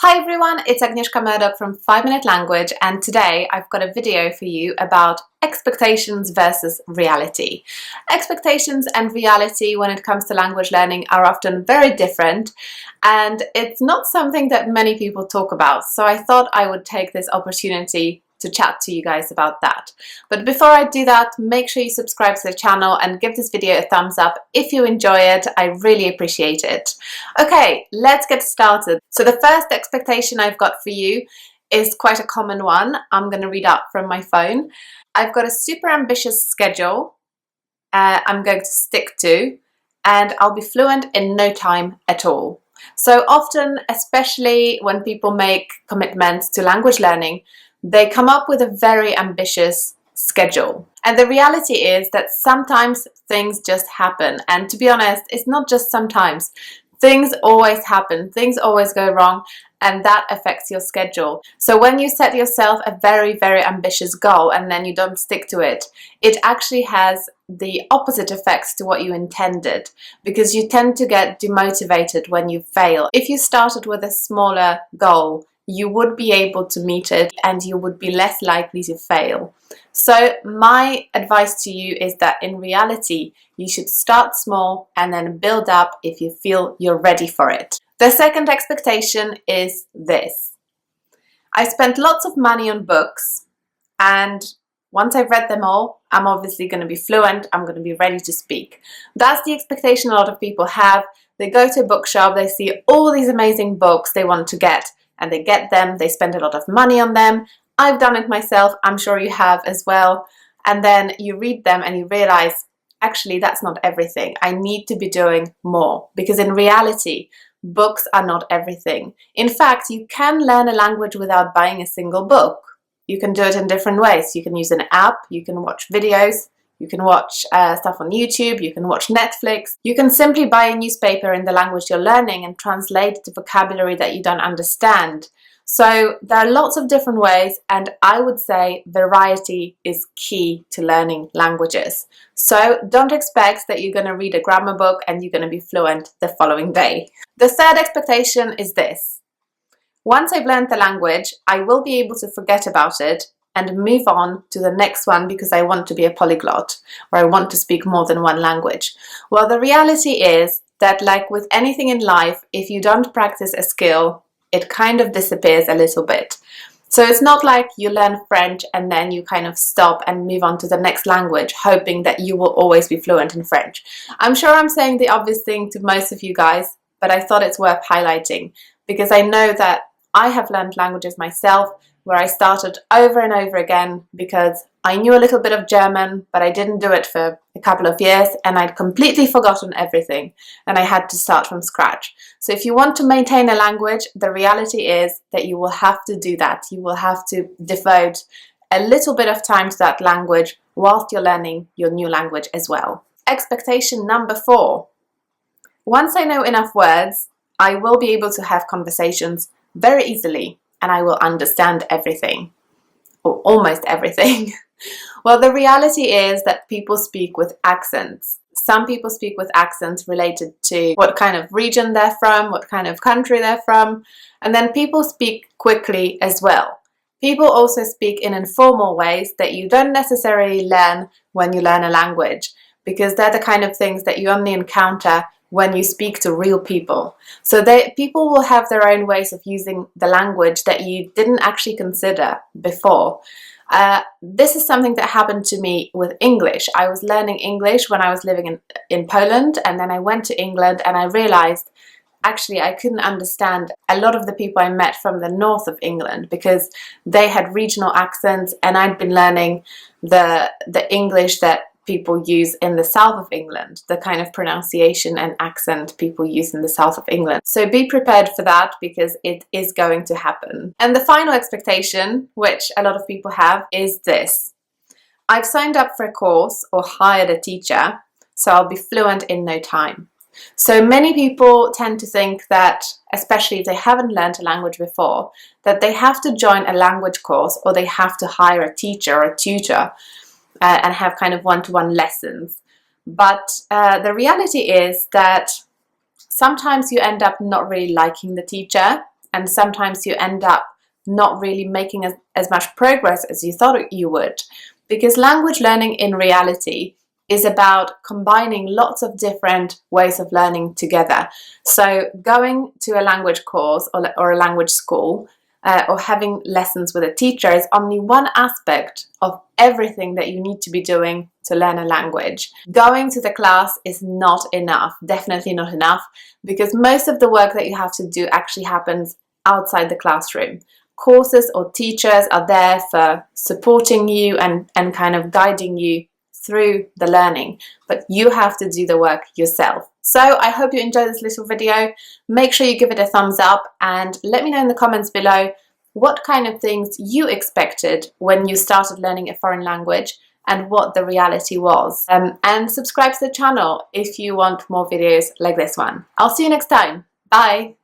Hi everyone, it's Agnieszka from 5 Minute Language, and today I've got a video for you about expectations versus reality. Expectations and reality when it comes to language learning are often very different, and it's not something that many people talk about, so I thought I would take this opportunity to chat to you guys about that. But before I do that, make sure you subscribe to the channel and give this video a thumbs up if you enjoy it. I really appreciate it. Okay, let's get started. So the first expectation I've got for you is quite a common one. I'm going to read out from my phone. I've got a super ambitious schedule I'm going to stick to, and I'll be fluent in no time at all. So often, especially when people make commitments to language learning, they come up with a very ambitious schedule. And the reality is that sometimes things just happen. And to be honest, it's not just sometimes. Things always happen, things always go wrong, and that affects your schedule. So when you set yourself a very, very ambitious goal and then you don't stick to it, it actually has the opposite effects to what you intended, because you tend to get demotivated when you fail. If you started with a smaller goal, you would be able to meet it and you would be less likely to fail. So my advice to you is that in reality, you should start small and then build up if you feel you're ready for it. The second expectation is this. I spent lots of money on books, and once I've read them all, I'm obviously going to be fluent, I'm going to be ready to speak. That's the expectation a lot of people have. They go to a bookshop, they see all these amazing books they want to get, and they get them, they spend a lot of money on them. I've done it myself, I'm sure you have as well. And then you read them and you realize, actually, that's not everything. I need to be doing more, because in reality, books are not everything. In fact, you can learn a language without buying a single book. You can do it in different ways. You can use an app, you can watch videos, you can watch stuff on YouTube, you can watch Netflix. You can simply buy a newspaper in the language you're learning and translate the vocabulary that you don't understand. So there are lots of different ways, and I would say variety is key to learning languages. So don't expect that you're going to read a grammar book and you're going to be fluent the following day. The third expectation is this. Once I've learned the language, I will be able to forget about it and move on to the next one because I want to be a polyglot, or I want to speak more than one language. Well, the reality is that, like with anything in life, if you don't practice a skill, it kind of disappears a little bit. So it's not like you learn French and then you kind of stop and move on to the next language, hoping that you will always be fluent in French. I'm sure I'm saying the obvious thing to most of you guys, but I thought it's worth highlighting, because I know that I have learned languages myself where I started over and over again because I knew a little bit of German, but I didn't do it for a couple of years and I'd completely forgotten everything and I had to start from scratch. So if you want to maintain a language, the reality is that you will have to do that. You will have to devote a little bit of time to that language whilst you're learning your new language as well. Expectation number 4. Once I know enough words, I will be able to have conversations very easily and I will understand everything, or almost everything. Well, the reality is that people speak with accents. Some people speak with accents related to what kind of region they're from, what kind of country they're from, and then people speak quickly as well. People also speak in informal ways that you don't necessarily learn when you learn a language, because they're the kind of things that you only encounter when you speak to real people. So people will have their own ways of using the language that you didn't actually consider before. This is something that happened to me with English. I was learning English when I was living in Poland, and then I went to England and I realized actually I couldn't understand a lot of the people I met from the north of England because they had regional accents, and I'd been learning the English that people use in the south of England, the kind of pronunciation and accent people use in the south of England. So be prepared for that, because it is going to happen. And the final expectation, which a lot of people have, is this. I've signed up for a course or hired a teacher, so I'll be fluent in no time. So many people tend to think that, especially if they haven't learned a language before, that they have to join a language course or they have to hire a teacher or a tutor and have kind of one-to-one lessons. But the reality is that sometimes you end up not really liking the teacher and sometimes you end up not really making as much progress as you thought you would. Because language learning in reality is about combining lots of different ways of learning together. So going to a language course or a language school or having lessons with a teacher is only one aspect of everything that you need to be doing to learn a language. Going to the class is not enough, definitely not enough, because most of the work that you have to do actually happens outside the classroom. Courses or teachers are there for supporting you and kind of guiding you through the learning, but you have to do the work yourself. So I hope you enjoyed this little video. Make sure you give it a thumbs up and let me know in the comments below what kind of things you expected when you started learning a foreign language and what the reality was. And subscribe to the channel if you want more videos like this one. I'll see you next time. Bye!